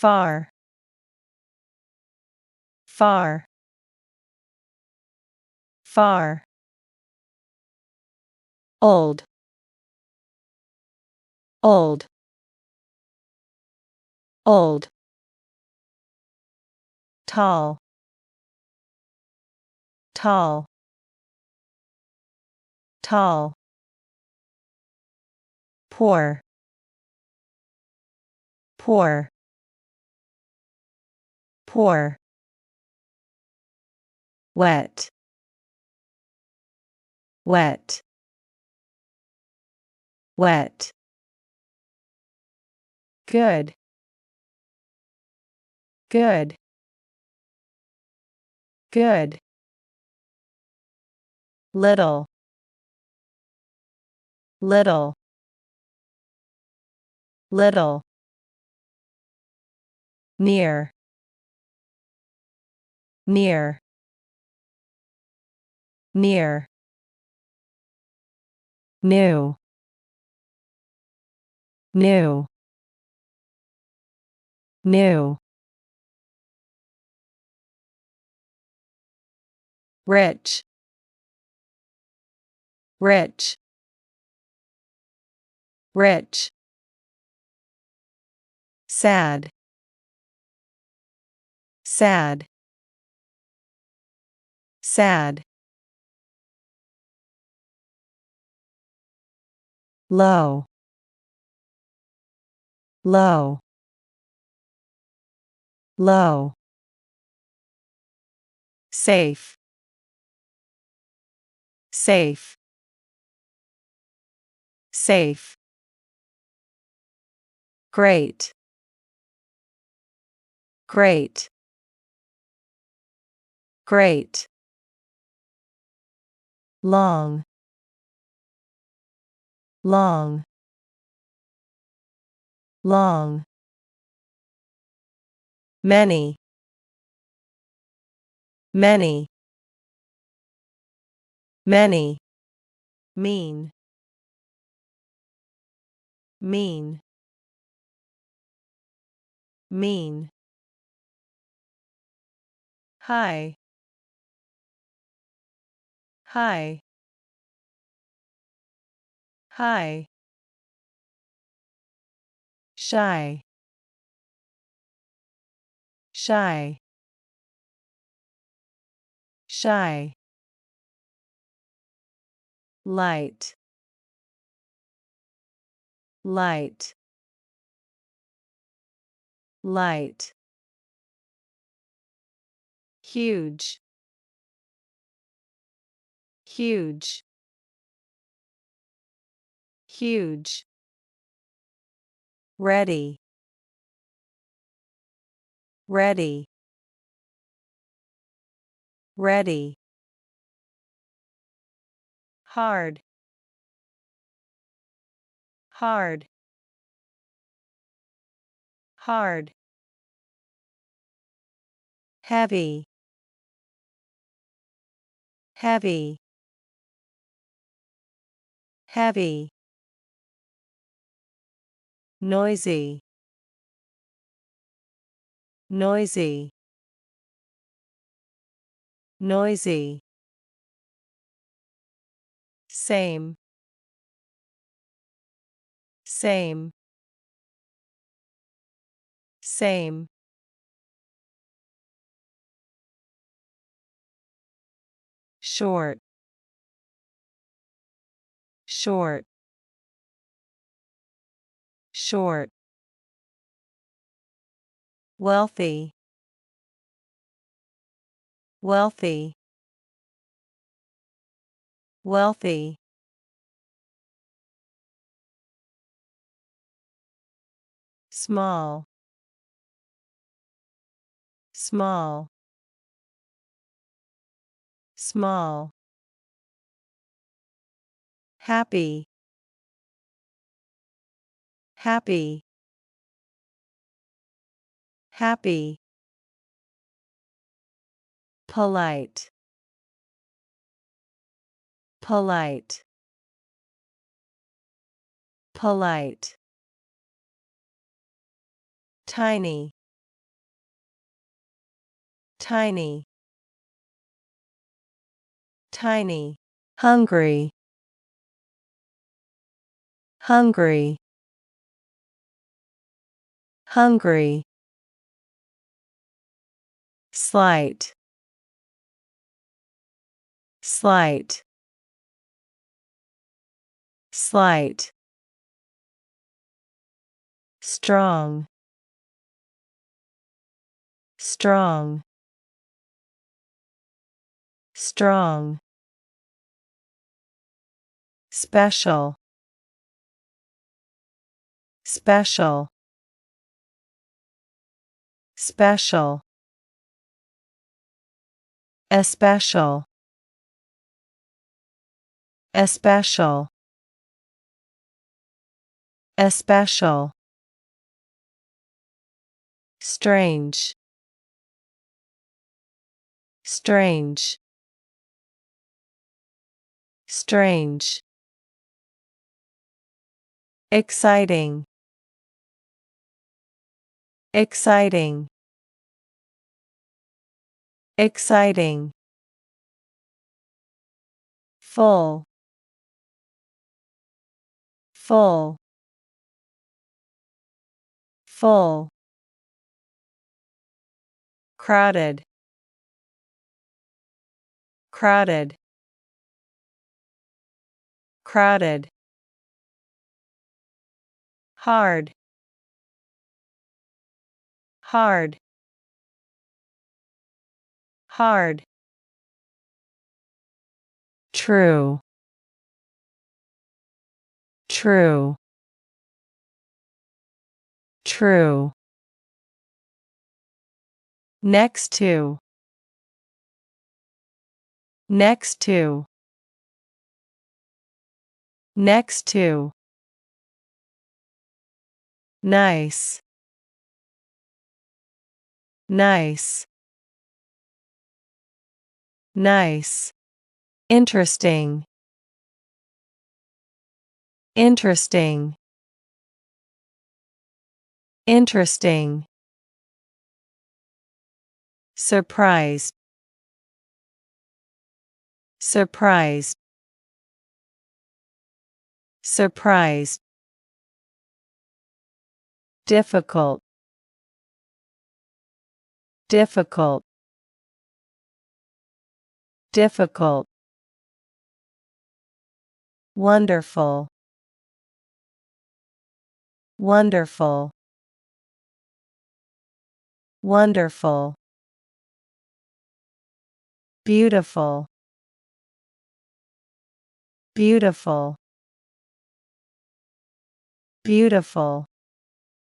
far, far, far. Old, old, old. Tall, tall, tall. Poor, poor, poor. Wet, wet, wet. Good, good, good. Little, little, little. Near, near, near. New, new, new. Rich, rich, rich. Sad, sad, sad. Low, low, low. Safe, safe, safe. Great, great, great. Long, long, long. Many, many, many. Mean, mean, mean. High, high, high. Shy, shy, shy. Light, light, light. Huge, huge, huge. Ready, ready, ready. Hard, hard, hard. Heavy, heavy, heavy. Noisy, noisy, noisy. Same, same, same. Short, short, short. Wealthy, wealthy, wealthy. Small, small, small. Happy, happy, happy. Polite, polite, polite. Tiny, Tiny. Tiny. Hungry. Hungry. Hungry. Slight. Slight. Slight. Strong. Strong. Strong. Special. Special. Special. Especial. Especial. Especial. Strange. Strange. Strange. Exciting. Exciting. Exciting. Full. Full. Full. Crowded. Crowded. Crowded. Hard. Hard. Hard. True. True. True. Next to. Next to. Next to. Nice. Nice. Nice. Interesting. Interesting. Interesting. Surprised. Surprised. Surprised. Difficult. Difficult. Difficult. Wonderful. Wonderful. Wonderful. Beautiful. Beautiful. Beautiful.